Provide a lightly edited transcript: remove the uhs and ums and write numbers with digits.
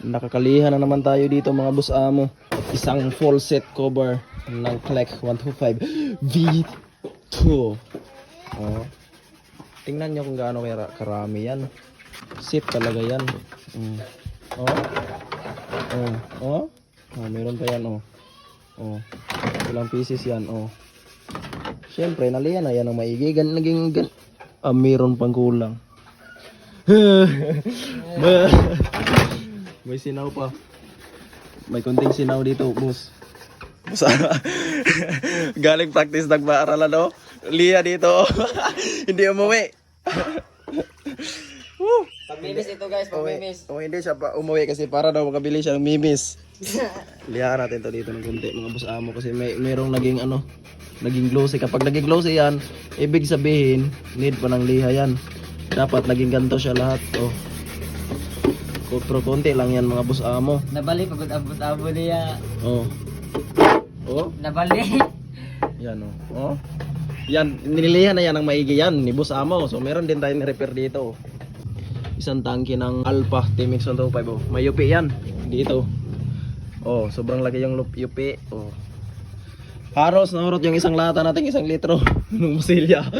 Nakakalihan na naman tayo dito mga boss amo. Isang full set cover ng Clec 125 V2. Oh. Tingnan nyo kung gaano karami yan. Set talaga yan. Oh. Oh. Oh, meron pa yan oh. Oh. Ilang pieces yan oh. Siyempre nalihan na yan ang maigi. Meron pang kulang. May sinaw pa. May konting sinaw dito, boss. Galing practice nagbaaralan, no? Liya dito. Hindi umuwi. Pag-mimis ito guys, pag-mimis. Hindi siya pa umuwi kasi para daw makabili siya ng mimis. Liyahan natin to dito ng konti mga boss amo kasi merong naging glossy. Kapag naging glossy yan, ibig sabihin need pa ng liha yan. Dapat naging ganto siya lahat. Oh. Pero konti lang yan mga boss amo. Nabali pagod abot-abo niya. Oh. Oh. Nabali. Yan oh. Oh. Yan, nililihan na yan ng maigi yan ni boss amo. So meron din tayong repair dito. Isang tangke ng Alpha TMX 125 oh. May yupi yan dito. Oh, sobrang laki yung yupi. Oh. Haros nahurot yung isang lata natin, 1 litro ng musilya.